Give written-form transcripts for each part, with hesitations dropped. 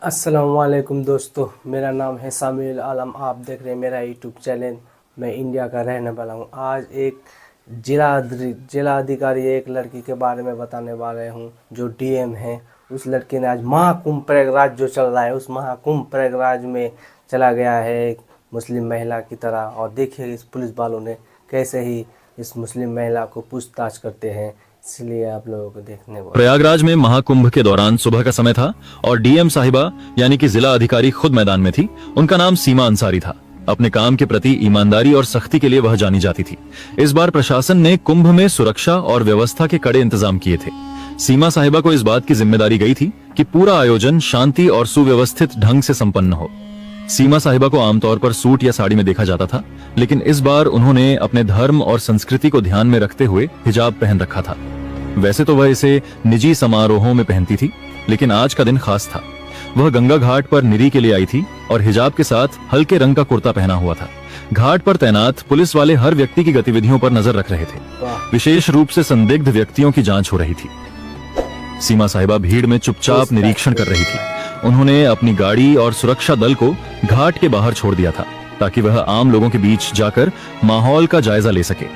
अस्सलामुअलैकुम दोस्तों, मेरा नाम है सामिल आलम। आप देख रहे हैं मेरा यूट्यूब चैनल। मैं इंडिया का रहने वाला हूँ। आज एक जिला अधिकारी एक लड़की के बारे में बताने वाले हूँ जो डीएम है। उस लड़की ने आज महाकुंभ प्रयागराज जो चल रहा है उस महाकुंभ प्रयागराज में चला गया है एक मुस्लिम महिला की तरह। और देखिए इस पुलिस वालों ने कैसे ही इस मुस्लिम महिला को पूछताछ करते हैं, इसलिए आप लोगों को देखने वाले। प्रयागराज में महाकुंभ के दौरान सुबह का समय था और डीएम साहिबा यानी कि जिला अधिकारी खुद मैदान में थी। उनका नाम सीमा अंसारी था। अपने काम के प्रति ईमानदारी और सख्ती के लिए वह जानी जाती थी। इस बार प्रशासन ने कुंभ में सुरक्षा और व्यवस्था के कड़े इंतजाम किए थे। सीमा साहिबा को इस बात की जिम्मेदारी गई थी कि पूरा आयोजन शांति और सुव्यवस्थित ढंग से संपन्न हो। सीमा साहिबा को आमतौर पर सूट या साड़ी में देखा जाता था, लेकिन इस बार उन्होंने अपने धर्म और संस्कृति को ध्यान में रखते हुए हिजाब पहन रखा था। वैसे तो वह इसे निजी समारोहों में पहनती थी, लेकिन आज का दिन खास था। वह गंगा घाट पर निरी के लिए आई थी और हिजाब के साथ हल्के रंग का कुर्ता पहना हुआ था। घाट पर तैनात पुलिस वाले हर व्यक्ति की गतिविधियों पर नजर रख रहे थे। विशेष रूप से संदिग्ध व्यक्तियों की जांच हो रही थी। सीमा साहिबा भीड़ में चुपचाप निरीक्षण कर रही थी। उन्होंने अपनी गाड़ी और सुरक्षा दल को घाट के बाहर छोड़ दिया था ताकि वह आम लोगों के बीच जाकर माहौल का जायजा ले सके।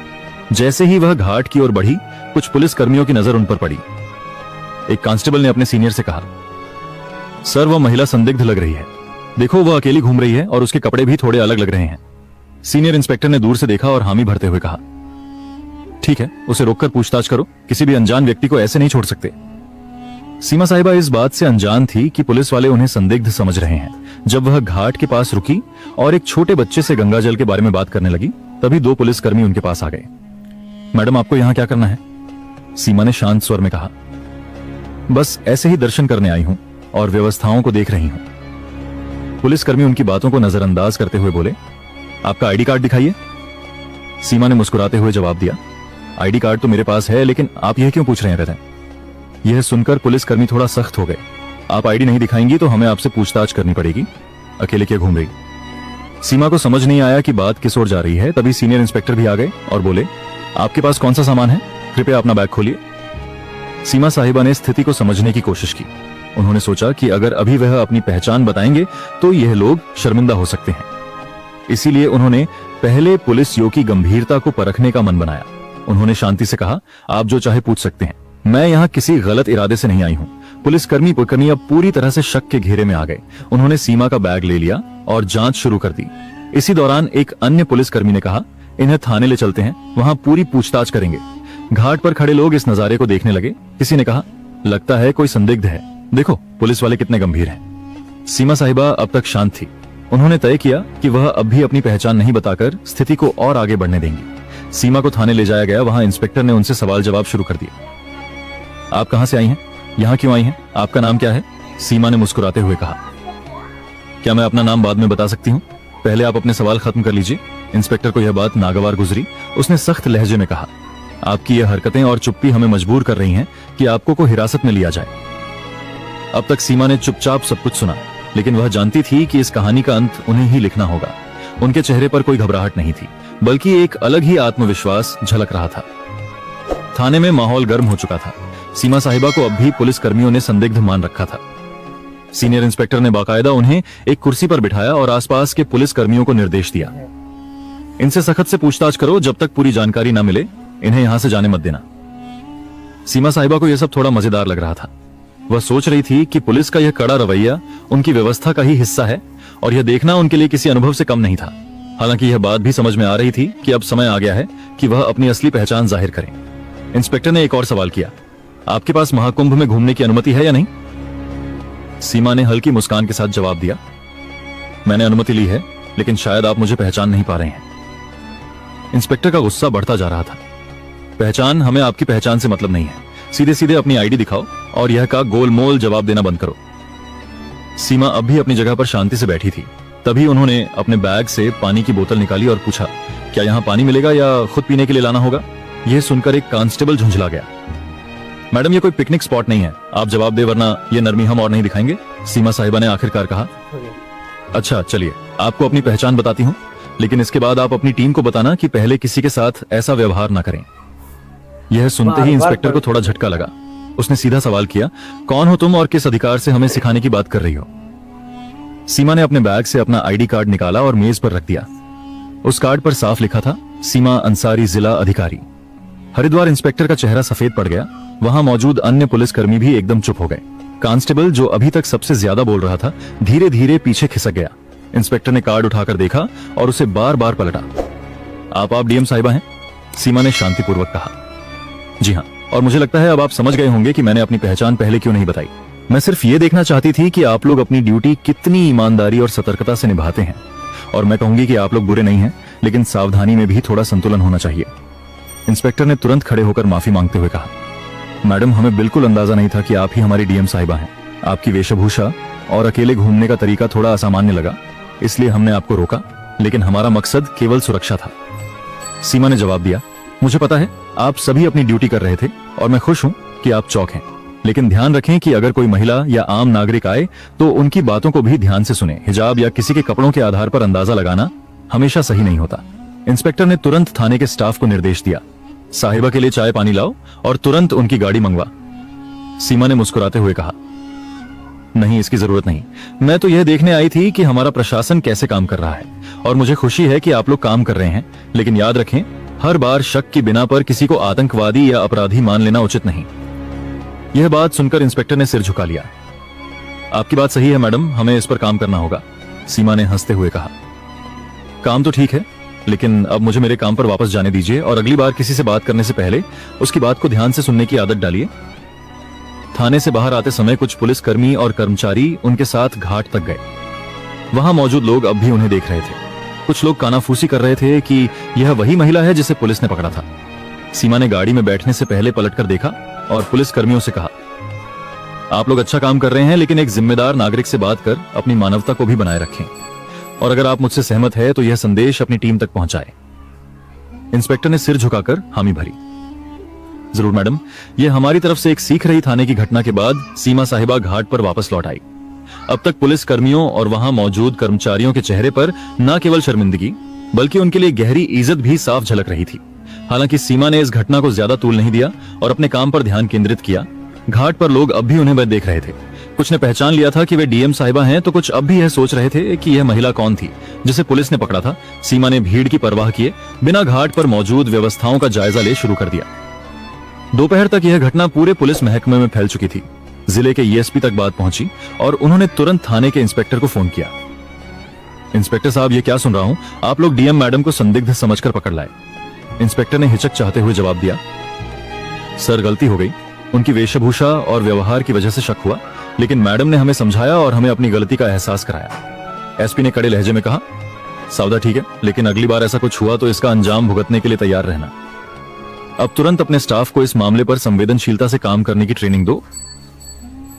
जैसे ही वह घाट की ओर बढ़ी, कुछ पुलिस कर्मियों की नजर उन पर पड़ी। एक कांस्टेबल ने अपने सीनियर से कहा, सर वह महिला संदिग्ध लग रही है। देखो वह अकेली घूम रही है और उसके कपड़े भी थोड़े अलग लग रहे हैं। सीनियर इंस्पेक्टर ने दूर से देखा और हामी भरते हुए कहा, ठीक है, उसे रोककर पूछताछ करो। किसी भी अनजान व्यक्ति को ऐसे नहीं छोड़ सकते। सीमा साहिबा इस बात से अनजान थी कि पुलिस वाले उन्हें संदिग्ध समझ रहे हैं। जब वह घाट के पास रुकी और एक छोटे बच्चे से गंगाजल के बारे में बात करने लगी, तभी दो पुलिसकर्मी उनके पास आ गए। मैडम आपको यहाँ क्या करना है? सीमा ने शांत स्वर में कहा, बस ऐसे ही दर्शन करने आई हूं और व्यवस्थाओं को देख रही हूं। पुलिसकर्मी उनकी बातों को नजरअंदाज करते हुए बोले, आपका आईडी कार्ड दिखाइए। सीमा ने मुस्कुराते हुए जवाब दिया, आईडी कार्ड तो मेरे पास है, लेकिन आप यह क्यों पूछ रहे हैं? यह सुनकर पुलिसकर्मी थोड़ा सख्त हो गए। आप आईडी नहीं दिखाएंगी तो हमें आपसे पूछताछ करनी पड़ेगी। अकेले क्यों घूम रही? सीमा को समझ नहीं आया कि बात किस ओर जा रही है। तभी सीनियर इंस्पेक्टर भी आ गए और बोले, आपके पास कौन सा सामान है? कृपया अपना बैग खोलिए। सीमा साहिबा ने स्थिति को समझने की कोशिश की। उन्होंने सोचा कि अगर अभी वह अपनी पहचान बताएंगे तो यह लोग शर्मिंदा हो सकते हैं। इसीलिए उन्होंने पहले पुलिस योग की गंभीरता को परखने का मन बनाया। उन्होंने शांति से कहा, आप जो चाहे पूछ सकते हैं, मैं यहाँ किसी गलत इरादे से नहीं आई हूँ। पुलिसकर्मी अब पूरी तरह से शक के घेरे में आ गए। उन्होंने सीमा का बैग ले लिया और जांच शुरू कर दी। इसी दौरान एक अन्य पुलिसकर्मी ने कहा, इन्हें थाने ले चलते हैं, वहां पूरी पूछताछ करेंगे। घाट पर खड़े लोग इस नजारे को देखने लगे। किसी ने कहा, लगता है कोई संदिग्ध है, देखो पुलिस वाले कितने गंभीर हैं। सीमा साहिबा अब तक शांत थी। उन्होंने तय किया कि वह अब भी अपनी पहचान नहीं बताकर स्थिति को और आगे बढ़ने देंगी। सीमा को थाने ले जाया गया। वहां इंस्पेक्टर ने उनसे सवाल जवाब शुरू कर दिए। आप कहां से आई हैं? यहाँ क्यों आई हैं? आपका नाम क्या है? सीमा ने मुस्कुराते हुए कहा, क्या मैं अपना नाम बाद में बता सकती हूँ? पहले आप अपने सवाल खत्म कर लीजिए। इंस्पेक्टर को यह बात नागवार गुजरी। उसने सख्त लहजे में कहा, आपकी यह हरकतें और चुप्पी हमें मजबूर कर रही हैं कि आपको को हिरासत में लिया जाए। अब तक सीमा ने चुपचाप सब कुछ सुना, लेकिन वह जानती थी कि इस कहानी का अंत उन्हें ही लिखना होगा। उनके चेहरे पर कोई घबराहट नहीं थी, बल्कि एक अलग ही आत्मविश्वास झलक रहा था। थाने में माहौल गर्म हो चुका था। सीमा साहिबा को अब भी पुलिस कर्मियों ने संदिग्ध मान रखा था। सीनियर इंस्पेक्टर ने बाकायदा उन्हें एक कुर्सी पर बिठाया और आसपास के पुलिस कर्मियों को निर्देश दिया, इनसे सख्त से पूछताछ करो। जब तक पूरी जानकारी न मिले इन्हें यहां से जाने मत देना। सीमा साहिबा को यह सब थोड़ा मजेदार लग रहा था। वह सोच रही थी कि पुलिस का यह कड़ा रवैया उनकी व्यवस्था का ही हिस्सा है और यह देखना उनके लिए किसी अनुभव से कम नहीं था। हालांकि यह बात भी समझ में आ रही थी कि अब समय आ गया है कि वह अपनी असली पहचान जाहिर करें। इंस्पेक्टर ने एक और सवाल किया, आपके पास महाकुंभ में घूमने की अनुमति है या नहीं? सीमा ने हल्की मुस्कान के साथ जवाब दिया, मैंने अनुमति ली है, लेकिन शायद आप मुझे पहचान नहीं पा रहे हैं। इंस्पेक्टर का गुस्सा बढ़ता जा रहा था। पहचान, हमें आपकी पहचान से मतलब नहीं है। सीधे सीधे अपनी आईडी दिखाओ और यह का गोलमोल जवाब देना बंद करो। सीमा अब भी अपनी जगह पर शांति से बैठी थी। तभी उन्होंने अपने बैग से पानी की बोतल निकाली और पूछा, क्या यहाँ पानी मिलेगा या खुद पीने के लिए लाना होगा? यह सुनकर एक कांस्टेबल झुंझला गया। मैडम ये कोई पिकनिक स्पॉट नहीं है, आप जवाब दे वरना ये नरमी हम और नहीं दिखाएंगे। सीमा साहिबा ने आखिरकार कहा, अच्छा चलिए आपको अपनी पहचान बताती हूँ, लेकिन इसके बाद आप अपनी टीम को बताना कि पहले किसी के साथ ऐसा व्यवहार ना करें। यह सुनते ही इंस्पेक्टर को थोड़ा झटका लगा। उसने सीधा सवाल किया, कौन हो तुम और किस अधिकार से हमें सिखाने की बात कर रही हो? सीमा ने अपने बैग से अपना आईडी कार्ड निकाला और मेज पर रख दिया। उस कार्ड पर साफ लिखा था, सीमा अंसारी, जिला अधिकारी। हरिद्वार इंस्पेक्टर का चेहरा सफेद पड़ गया। वहां मौजूद अन्य पुलिसकर्मी भी एकदम चुप हो गए। कांस्टेबल, जो अभी तक सबसे ज्यादा बोल रहा था, धीरे धीरे पीछे खिसक गया। इंस्पेक्टर ने कार्ड उठाकर देखा और उसे बार बार पलटा। आप डीएम साहिबा हैं? सीमा ने शांतिपूर्वक कहा। जी हाँ, और मुझे लगता है अब आप समझ गए होंगे कि मैंने अपनी पहचान पहले क्यों नहीं बताई। मैं सिर्फ ये देखना चाहती थी कि आप लोग अपनी ड्यूटी कितनी ईमानदारी और सतर्कता से निभाते हैं। और मैं कहूंगी कि आप लोग बुरे नहीं हैं, लेकिन सावधानी में भी थोड़ा संतुलन होना चाहिए। इंस्पेक्टर ने तुरंत खड़े होकर माफी मांगते हुए कहा, मैडम, हमें बिल्कुल अंदाजा नहीं था कि आप ही हमारी डीएम साहिबा हैं। आपकी वेशभूषा और अकेले घूमने का तरीका थोड़ा असामान्य लगा, इसलिए हमने आपको रोका, लेकिन हमारा मकसद केवल सुरक्षा था। सीमा ने जवाब दिया, मुझे पता है आप सभी अपनी ड्यूटी कर रहे थे और मैं खुश हूं कि आप चौक हैं, लेकिन ध्यान रखें कि अगर कोई महिला या आम नागरिक आए तो उनकी बातों को भी ध्यान से सुने। हिजाब या किसी के कपड़ों के आधार पर अंदाजा लगाना हमेशा सही नहीं होता। इंस्पेक्टर ने तुरंत थाने के स्टाफ को निर्देश दिया, साहिबा के लिए चाय पानी लाओ और तुरंत उनकी गाड़ी मंगवा। सीमा ने मुस्कुराते हुए कहा, नहीं, इसकी जरूरत नहीं। मैं तो यह देखने आई थी कि हमारा प्रशासन कैसे काम कर रहा है और मुझे खुशी है कि आप लोग काम कर रहे हैं, लेकिन याद रखें, हर बार शक की बिना पर किसी को आतंकवादी या अपराधी मान लेना उचित नहीं। यह बात सुनकर इंस्पेक्टर ने सिर झुका लिया। आपकी बात सही है मैडम, हमें इस पर काम करना होगा, सीमा ने हंसते हुए कहा। काम तो ठीक है, लेकिन अब मुझे मेरे काम पर वापस जाने दीजिए और अगली बार किसी से बात करने से पहले उसकी बात को ध्यान से सुनने की आदत डालिए। थाने से बाहर आते समय कुछ पुलिसकर्मी और कर्मचारी उनके साथ घाट तक गए। वहां मौजूद लोग अब भी उन्हें देख रहे थे। कुछ लोग कानाफूसी कर रहे थे कि यह वही महिला है जिसे पुलिस ने पकड़ा था। सीमा ने गाड़ी में बैठने से पहले पलटकर देखा और पुलिसकर्मियों से कहा, आप लोग अच्छा काम कर रहे हैं, लेकिन एक जिम्मेदार नागरिक से बात कर अपनी मानवता को भी बनाए रखें, और अगर आप मुझसे सहमत है तो यह संदेश अपनी टीम तक पहुंचाएं। इंस्पेक्टर ने सिर झुकाकर हामी भरी। जरूर मैडम, यह हमारी तरफ से एक सीख रही। थाने की घटना के बाद सीमा साहिबा घाट पर वापस लौट आई। अब तक पुलिस कर्मियों और वहां मौजूद कर्मचारियों के चेहरे पर न केवल शर्मिंदगी, बल्कि उनके लिए गहरी इज्जत भी साफ झलक रही थी। हालांकि सीमा ने इस घटना को ज्यादा तूल नहीं दिया और अपने काम पर ध्यान केंद्रित किया। घाट पर लोग अब भी उन्हें देख रहे थे। कुछ ने पहचान लिया था कि वे डीएम साहिबा हैं, तो कुछ अब भी यह सोच रहे थे कि यह महिला कौन थी जिसे पुलिस ने पकड़ा था। सीमा ने भीड़ की परवाह किए बिना घाट पर मौजूद व्यवस्थाओं का जायजा ले शुरू कर दिया। दोपहर तक यह घटना पूरे पुलिस महकमे में फैल चुकी थी। जिले के ईएसपी तक बात पहुंची और उन्होंने तुरंत थाने के इंस्पेक्टर को फोन किया। इंस्पेक्टर साहब, ये क्या सुन रहा हूं? आप लोग डीएम मैडम को संदिग्ध समझकर पकड़ लाए। इंस्पेक्टर ने हिचक चाहते हुए जवाब दिया, सर, गलती हो गई। उनकी वेशभूषा और व्यवहार की वजह से शक हुआ, लेकिन मैडम ने हमें समझाया और हमें अपनी गलती का एहसास कराया। एसपी ने कड़े लहजे में कहा, सावधा, ठीक है, लेकिन अगली बार ऐसा कुछ हुआ तो इसका अंजाम भुगतने के लिए तैयार रहना। अब तुरंत अपने स्टाफ को इस मामले पर संवेदनशीलता से काम करने की ट्रेनिंग दो।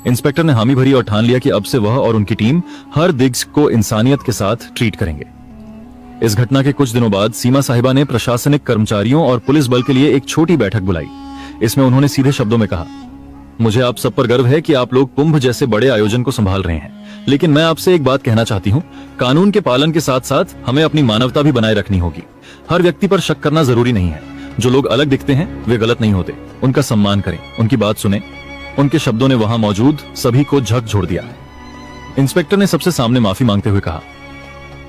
इंस्पेक्टर ने हामी भरी और ठान लिया कि अब से वह और उनकी टीम हर दिग्स को इंसानियत के साथ ट्रीट करेंगे। इस घटना के कुछ दिनों बाद सीमा साहिबा ने प्रशासनिक कर्मचारियों और पुलिस बल के लिए एक छोटी बैठक बुलाई। इसमें उन्होंने सीधे शब्दों में कहा, मुझे आप सब पर गर्व है कि आप लोग कुंभ जैसे बड़े आयोजन को संभाल रहे हैं, लेकिन मैं आपसे एक बात कहना चाहती हूँ, कानून के पालन के साथ साथ हमें अपनी मानवता भी बनाए रखनी होगी। हर व्यक्ति पर शक करना जरूरी नहीं है। जो लोग अलग दिखते हैं वे गलत नहीं होते। उनका सम्मान करें, उनकी बात सुने। उनके शब्दों ने वहां मौजूद सभी को झकझोर दिया। इंस्पेक्टर ने सबसे सामने माफी मांगते हुए कहा,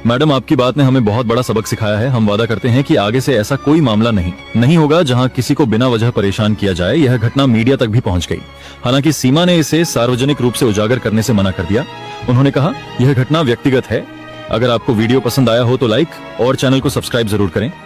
मैडम, आपकी बात ने हमें बहुत बड़ा सबक सिखाया है। हम वादा करते हैं कि आगे से ऐसा कोई मामला नहीं होगा जहां किसी को बिना वजह परेशान किया जाए। यह घटना मीडिया तक भी पहुंच गई। हालांकि सीमा ने इसे सार्वजनिक रूप से उजागर करने से मना कर दिया। उन्होंने कहा, यह घटना व्यक्तिगत है। अगर आपको वीडियो पसंद आया हो तो लाइक और चैनल को सब्सक्राइब जरूर करें।